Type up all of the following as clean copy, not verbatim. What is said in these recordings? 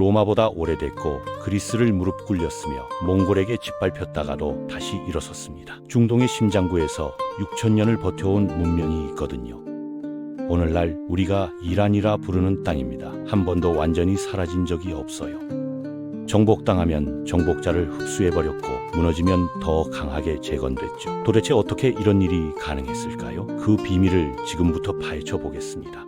로마보다 오래됐고 그리스를 무릎 꿇렸으며 몽골에게 짓밟혔다가도 다시 일어섰습니다. 중동의 심장부에서 6,000년을 버텨온 문명이 있거든요. 오늘날 우리가 이란이라 부르는 땅입니다. 한 번도 완전히 사라진 적이 없어요. 정복당하면 정복자를 흡수해버렸고 무너지면 더 강하게 재건됐죠. 도대체 어떻게 이런 일이 가능했을까요? 그 비밀을 지금부터 파헤쳐 보겠습니다.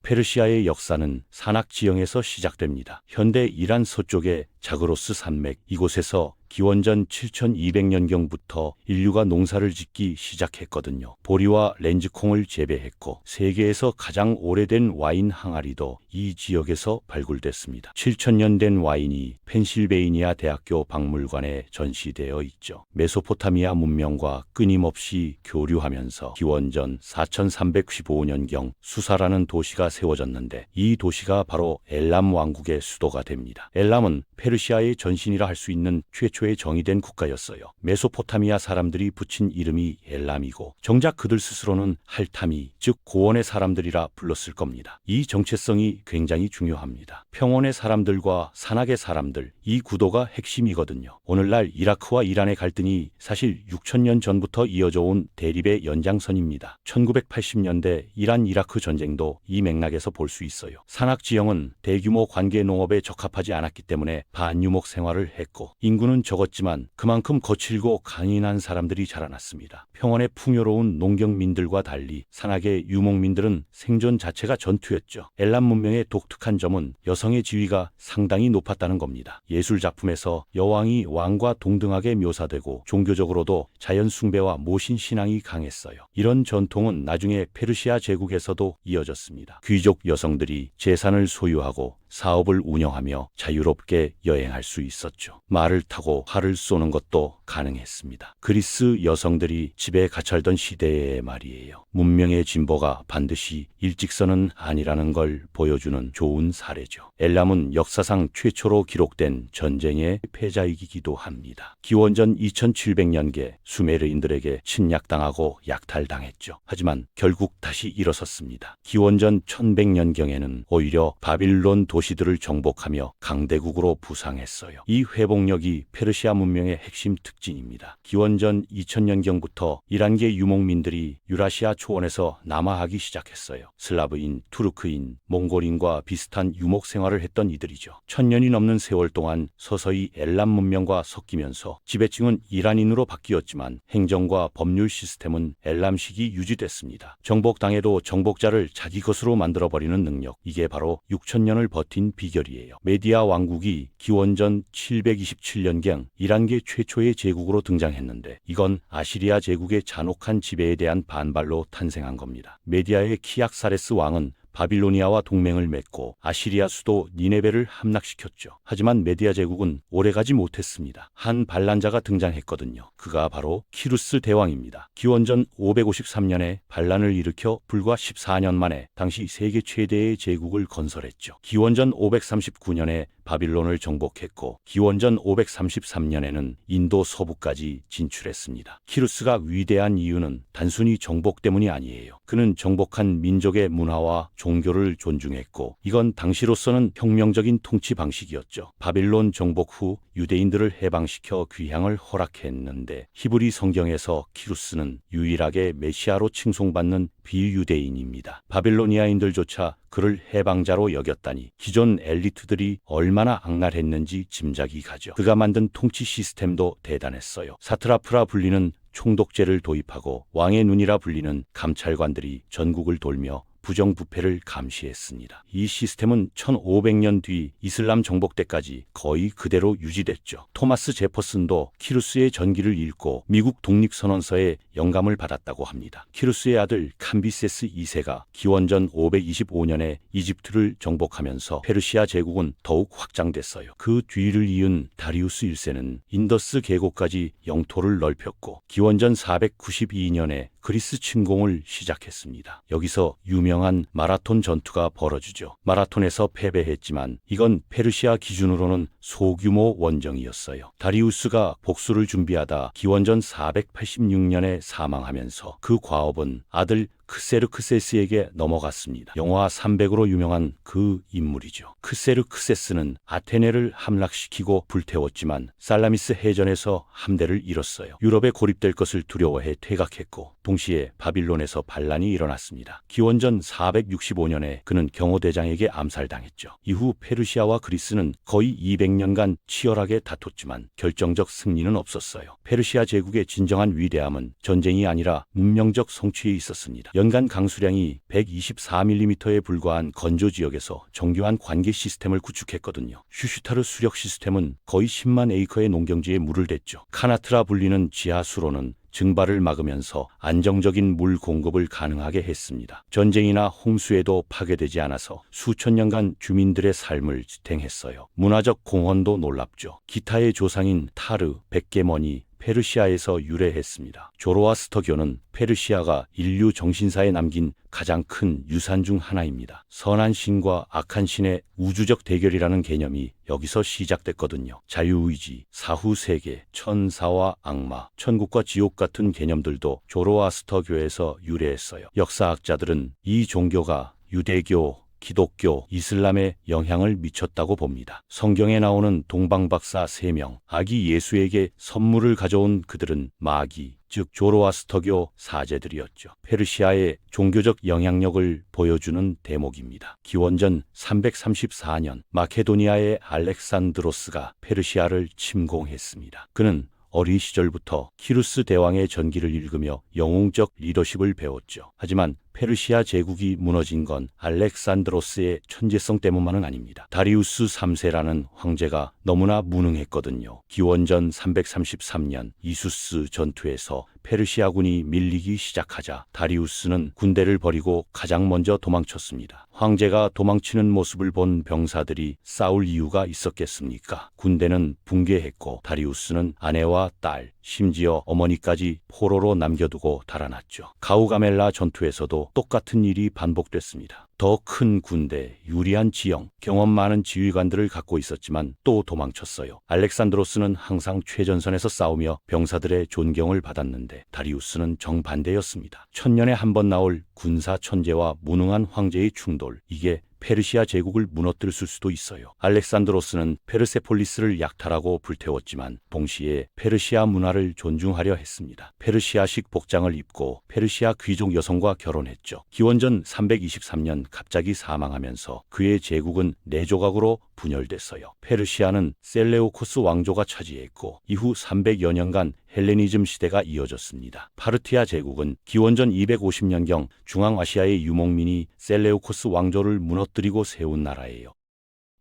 페르시아의 역사는 산악 지형에서 시작됩니다. 현대 이란 서쪽의 자그로스 산맥, 이곳에서 기원전 7200년경부터 인류가 농사를 짓기 시작했거든요. 보리와 렌즈콩을 재배했고 세계에서 가장 오래된 와인 항아리도 이 지역에서 발굴됐습니다. 7000년 된 와인이 펜실베이니아 대학교 박물관에 전시되어 있죠. 메소포타미아 문명과 끊임없이 교류하면서 기원전 4315년경 수사라는 도시가 세워졌는데 이 도시가 바로 엘람 왕국의 수도가 됩니다. 엘람은 페르시아의 전신이라 할 수 있는 최초의 정의된 국가였어요. 메소포타미아 사람들이 붙인 이름이 엘람이고 정작 그들 스스로는 할타미, 즉 고원의 사람들이라 불렀을 겁니다. 이 정체성이 굉장히 중요합니다. 평원의 사람들과 산악의 사람들, 이 구도가 핵심이거든요. 오늘날 이라크와 이란의 갈등이 사실 6000년 전부터 이어져 온 대립의 연장선입니다. 1980년대 이란-이라크 전쟁도 이 맥락에서 볼 수 있어요. 산악 지형은 대규모 관계 농업에 적합하지 않았기 때문에 반유목 생활을 했고 인구는 적었지만 그만큼 거칠고 강인한 사람들이 자라났습니다. 평원의 풍요로운 농경민들과 달리 산악의 유목민들은 생존 자체가 전투였죠. 엘람 문명의 독특한 점은 여성의 지위가 상당히 높았다는 겁니다. 예술 작품에서 여왕이 왕과 동등하게 묘사되고 종교적으로도 자연 숭배와 모신 신앙이 강했어요. 이런 전통은 나중에 페르시아 제국에서도 이어졌습니다. 귀족 여성들이 재산을 소유하고 사업을 운영하며 자유롭게 여행할 수 있었죠. 말을 타고 활을 쏘는 것도 가능했습니다. 그리스 여성들이 집에 갇혀있던 시대의 말이에요. 문명의 진보가 반드시 일직선은 아니라는 걸 보여주는 좋은 사례죠. 엘람은 역사상 최초로 기록된 전쟁의 패자이기도 합니다. 기원전 2700년께 수메르인들에게 침략당하고 약탈당했죠. 하지만 결국 다시 일어섰습니다. 기원전 1100년경에는 오히려 바빌론 도시들을 정복하며 강대국으로 부상했어요. 이 회복력이 페르시아 문명의 핵심 특징입니다. 기원전 2000년경부터 이란계 유목민들이 유라시아 초원에서 남하하기 시작했어요. 슬라브인, 투르크인, 몽골인과 비슷한 유목 생활을 했던 이들이죠. 1000년이 넘는 세월 동안 서서히 엘람 문명과 섞이면서 지배층은 이란인으로 바뀌었지만 행정과 법률 시스템은 엘람식이 유지됐습니다. 정복당해도 정복자를 자기 것으로 만들어버리는 능력, 이게 바로 6000년을 버틴 비결이에요. 메디아 왕국이 기원전 727년경 이란계 최초의 제국으로 등장했는데 이건 아시리아 제국의 잔혹한 지배에 대한 반발로 탄생한 겁니다. 메디아의 키악사레스 왕은 바빌로니아와 동맹을 맺고 아시리아 수도 니네베를 함락시켰죠. 하지만 메디아 제국은 오래가지 못했습니다. 한 반란자가 등장했거든요. 그가 바로 키루스 대왕입니다. 기원전 553년에 반란을 일으켜 불과 14년 만에 당시 세계 최대의 제국을 건설했죠. 기원전 539년에 바빌론을 정복했고 기원전 533년에는 인도 서부까지 진출했습니다. 키루스가 위대한 이유는 단순히 정복 때문이 아니에요. 그는 정복한 민족의 문화와 종교를 존중했고 이건 당시로서는 혁명적인 통치 방식이었죠. 바빌론 정복 후 유대인들을 해방시켜 귀향을 허락했는데 히브리 성경에서 키루스는 유일하게 메시아로 칭송받는 비유대인입니다. 바빌로니아인들조차 그를 해방자로 여겼다니 기존 엘리트들이 얼마나 악랄했는지 짐작이 가죠. 그가 만든 통치 시스템도 대단했어요. 사트라프라 불리는 총독제를 도입하고 왕의 눈이라 불리는 감찰관들이 전국을 돌며 부정부패를 감시했습니다. 이 시스템은 1500년 뒤 이슬람 정복 때까지 거의 그대로 유지됐죠. 토마스 제퍼슨도 키루스의 전기를 읽고 미국 독립선언서에 영감을 받았다고 합니다. 키루스의 아들 캄비세스 2세가 기원전 525년에 이집트를 정복하면서 페르시아 제국은 더욱 확장됐어요. 그 뒤를 이은 다리우스 1세는 인더스 계곡까지 영토를 넓혔고 기원전 492년에 그리스 침공을 시작했습니다. 여기서 유명한 마라톤 전투가 벌어지죠. 마라톤에서 패배했지만 이건 페르시아 기준으로는 소규모 원정이었어요. 다리우스가 복수를 준비하다 기원전 486년에 사망하면서 그 과업은 아들 크세르크세스에게 넘어갔습니다. 영화 300으로 유명한 그 인물이죠. 크세르크세스는 아테네를 함락시키고 불태웠지만 살라미스 해전에서 함대를 잃었어요. 유럽에 고립될 것을 두려워해 퇴각했고 동시에 바빌론에서 반란이 일어났습니다. 기원전 465년에 그는 경호대장에게 암살당했죠. 이후 페르시아와 그리스는 거의 200년간 치열하게 다퉜지만 결정적 승리는 없었어요. 페르시아 제국의 진정한 위대함은 전쟁이 아니라 문명적 성취에 있었습니다. 연간 강수량이 124mm에 불과한 건조 지역에서 정교한 관계 시스템을 구축했거든요. 슈슈타르 수력 시스템은 거의 10만 에이커의 농경지에 물을 댔죠. 카나트라 불리는 지하 수로는 증발을 막으면서 안정적인 물 공급을 가능하게 했습니다. 전쟁이나 홍수에도 파괴되지 않아서 수천 년간 주민들의 삶을 지탱했어요. 문화적 공헌도 놀랍죠. 기타의 조상인 타르, 백계머니, 페르시아에서 유래했습니다. 조로아스터교는 페르시아가 인류 정신사에 남긴 가장 큰 유산 중 하나입니다. 선한 신과 악한 신의 우주적 대결이라는 개념이 여기서 시작됐거든요. 자유의지, 사후세계, 천사와 악마, 천국과 지옥 같은 개념들도 조로아스터교에서 유래했어요. 역사학자들은 이 종교가 유대교, 기독교, 이슬람에 영향을 미쳤다고 봅니다. 성경에 나오는 동방박사 3명, 아기 예수에게 선물을 가져온 그들은 마기, 즉 조로아스터교 사제들이었죠. 페르시아의 종교적 영향력을 보여주는 대목입니다. 기원전 334년 마케도니아의 알렉산드로스가 페르시아를 침공했습니다. 그는 어린 시절부터 키루스 대왕의 전기를 읽으며 영웅적 리더십을 배웠죠. 하지만 페르시아 제국이 무너진 건 알렉산드로스의 천재성 때문만은 아닙니다. 다리우스 3세라는 황제가 너무나 무능했거든요. 기원전 333년 이수스 전투에서 페르시아군이 밀리기 시작하자 다리우스는 군대를 버리고 가장 먼저 도망쳤습니다. 황제가 도망치는 모습을 본 병사들이 싸울 이유가 있었겠습니까? 군대는 붕괴했고 다리우스는 아내와 딸, 심지어 어머니까지 포로로 남겨두고 달아났죠. 가우가멜라 전투에서도 똑같은 일이 반복됐습니다. 더 큰 군대, 유리한 지형, 경험 많은 지휘관들을 갖고 있었지만 또 도망쳤어요. 알렉산드로스는 항상 최전선에서 싸우며 병사들의 존경을 받았는데 다리우스는 정반대였습니다. 천년에 한 번 나올 군사 천재와 무능한 황제의 충돌, 이게 페르시아 제국을 무너뜨릴 수도 있어요. 알렉산드로스는 페르세폴리스를 약탈하고 불태웠지만 동시에 페르시아 문화를 존중하려 했습니다. 페르시아식 복장을 입고 페르시아 귀족 여성과 결혼했죠. 기원전 323년 갑자기 사망하면서 그의 제국은 4조각으로 분열됐어요. 페르시아는 셀레우코스 왕조가 차지했고 이후 300여 년간 헬레니즘 시대가 이어졌습니다. 파르티아 제국은 기원전 250년경 중앙아시아의 유목민이 셀레우코스 왕조를 무너뜨리고 세운 나라예요.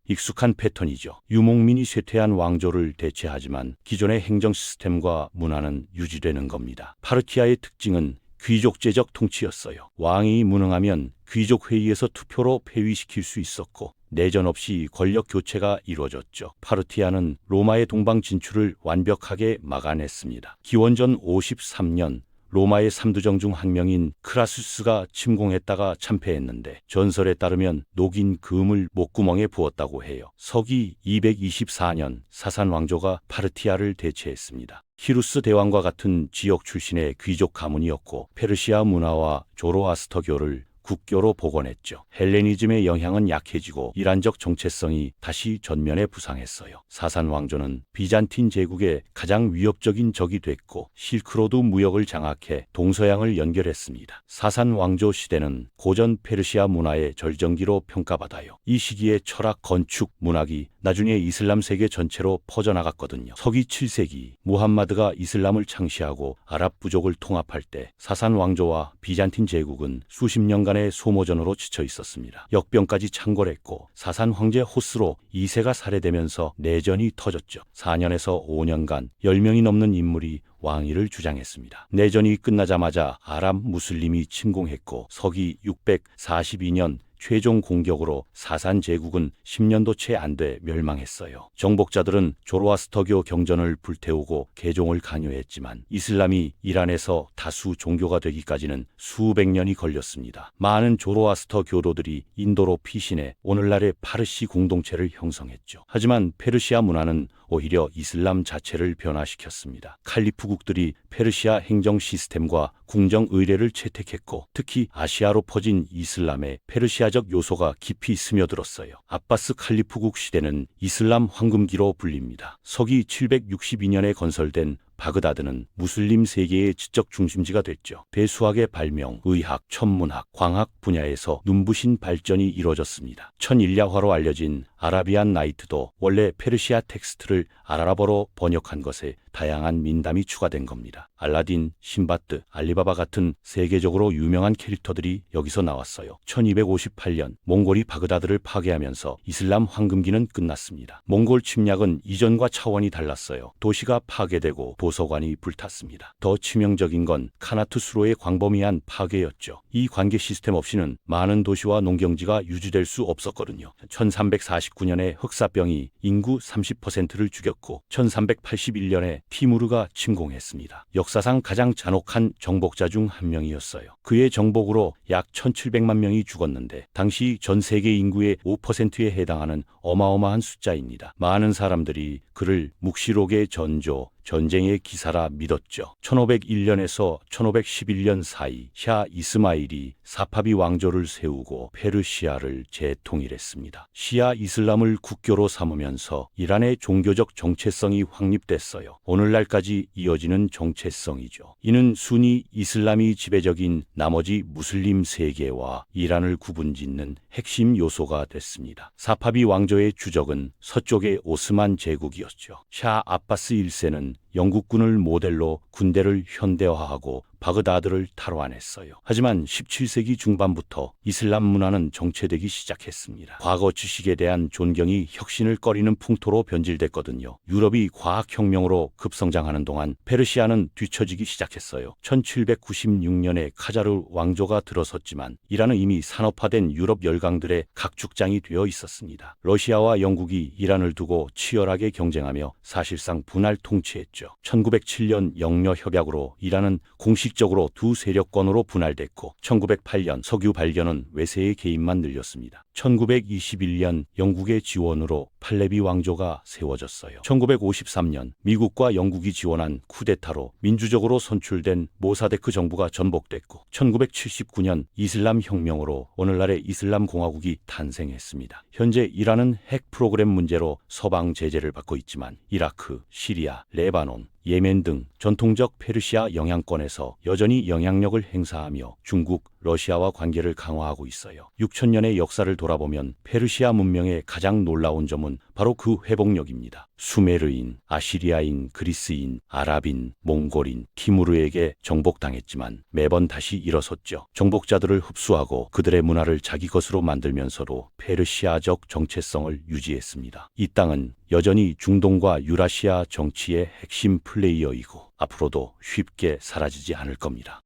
익숙한 패턴이죠. 유목민이 쇠퇴한 왕조를 대체하지만 기존의 행정 시스템과 문화는 유지되는 겁니다. 파르티아의 특징은 귀족제적 통치였어요. 왕이 무능하면 귀족회의에서 투표로 폐위시킬 수 있었고 내전 없이 권력 교체가 이루어졌죠. 파르티아는 로마의 동방 진출을 완벽하게 막아냈습니다. 기원전 53년 로마의 3두정 중 한 명인 크라수스가 침공했다가 참패했는데 전설에 따르면 녹인 금을 목구멍에 부었다고 해요. 서기 224년 사산 왕조가 파르티아를 대체했습니다. 히루스 대왕과 같은 지역 출신의 귀족 가문이었고 페르시아 문화와 조로아스터교를 국교로 복원했죠. 헬레니즘의 영향은 약해지고 이란적 정체성이 다시 전면에 부상했어요. 사산 왕조는 비잔틴 제국의 가장 위협적인 적이 됐고 실크로드 무역을 장악해 동서양을 연결했습니다. 사산 왕조 시대는 고전 페르시아 문화의 절정기로 평가받아요. 이 시기에 철학, 건축, 문학이 나중에 이슬람 세계 전체로 퍼져나갔거든요. 서기 7세기 무함마드가 이슬람을 창시하고 아랍 부족을 통합할 때 사산 왕조와 비잔틴 제국은 수십 년간의 소모전으로 지쳐 있었습니다. 역병까지 창궐했고 사산 황제 호스로 2세가 살해되면서 내전이 터졌죠. 4년에서 5년간 10명이 넘는 인물이 왕위를 주장했습니다. 내전이 끝나자마자 아랍 무슬림이 침공했고 서기 642년 최종 공격으로 사산 제국은 10년도 채 안 돼 멸망했어요. 정복자들은 조로아스터교 경전을 불태우고 개종을 강요했지만 이슬람이 이란에서 다수 종교가 되기까지는 수백 년이 걸렸습니다. 많은 조로아스터 교도들이 인도로 피신해 오늘날의 파르시 공동체를 형성했죠. 하지만 페르시아 문화는 오히려 이슬람 자체를 변화시켰습니다. 칼리프국들이 페르시아 행정 시스템과 궁정 의례를 채택했고 특히 아시아로 퍼진 이슬람의 페르시아적 요소가 깊이 스며들었어요. 아바스 칼리프국 시대는 이슬람 황금기로 불립니다. 서기 762년에 건설된 바그다드는 무슬림 세계의 지적 중심지가 됐죠. 배수학의 발명, 의학, 천문학, 광학 분야에서 눈부신 발전이 이뤄졌습니다. 천일야화로 알려진 아라비안 나이트도 원래 페르시아 텍스트를 아랍어로 번역한 것에 다양한 민담이 추가된 겁니다. 알라딘, 신바트, 알리바바 같은 세계적으로 유명한 캐릭터들이 여기서 나왔어요. 1258년 몽골이 바그다드를 파괴하면서 이슬람 황금기는 끝났습니다. 몽골 침략은 이전과 차원이 달랐어요. 도시가 파괴되고 도서관이 불탔습니다. 더 치명적인 건 카나투스로의 광범위한 파괴였죠. 이 관계 시스템 없이는 많은 도시와 농경지가 유지될 수 없었거든요. 1349년에 흑사병이 인구 30%를 죽였고 1381년에 티무르가 침공했습니다. 역사상 가장 잔혹한 정복자 중 한 명이었어요. 그의 정복으로 약 1700만 명이 죽었는데 당시 전 세계 인구의 5%에 해당하는 어마어마한 숫자입니다. 많은 사람들이 그를 묵시록의 전쟁의 기사라 믿었죠. 1501년에서 1511년 사이 샤 이스마일이 사파비 왕조를 세우고 페르시아를 재통일했습니다. 시아 이슬람을 국교로 삼으면서 이란의 종교적 정체성이 확립됐어요. 오늘날까지 이어지는 정체성이죠. 이는 순위 이슬람이 지배적인 나머지 무슬림 세계와 이란을 구분짓는 핵심 요소가 됐습니다. 사파비 왕조의 주적은 서쪽의 오스만 제국이었죠. 샤 아바스 1세는 영국군을 모델로 군대를 현대화하고 바그다드를 탈환했어요. 하지만 17세기 중반부터 이슬람 문화는 정체되기 시작했습니다. 과거 지식에 대한 존경이 혁신을 꺼리는 풍토로 변질됐거든요. 유럽이 과학혁명으로 급성장하는 동안 페르시아는 뒤처지기 시작했어요. 1796년에 카자르 왕조가 들어섰지만 이란은 이미 산업화된 유럽 열강들의 각축장이 되어 있었습니다. 러시아와 영국이 이란을 두고 치열하게 경쟁하며 사실상 분할 통치했죠. 1907년 영려 협약으로 이란은 공식적으로 두 세력권으로 분할됐고 1908년 석유 발견은 외세의 개입만 늘렸습니다. 1921년 영국의 지원으로 팔레비 왕조가 세워졌어요. 1953년 미국과 영국이 지원한 쿠데타로 민주적으로 선출된 모사데크 정부가 전복됐고 1979년 이슬람 혁명으로 오늘날의 이슬람 공화국이 탄생했습니다. 현재 이란은 핵 프로그램 문제로 서방 제재를 받고 있지만 이라크, 시리아, 레바논, 예멘 등 전통적 페르시아 영향권에서 여전히 영향력을 행사하며 중국, 러시아와 관계를 강화하고 있어요. 6000년의 역사를 돌아보면 페르시아 문명의 가장 놀라운 점은 바로 그 회복력입니다. 수메르인, 아시리아인, 그리스인, 아랍인, 몽골인, 티무르에게 정복당했지만 매번 다시 일어섰죠. 정복자들을 흡수하고 그들의 문화를 자기 것으로 만들면서도 페르시아적 정체성을 유지했습니다. 이 땅은 여전히 중동과 유라시아 정치의 핵심 플레이어이고 앞으로도 쉽게 사라지지 않을 겁니다.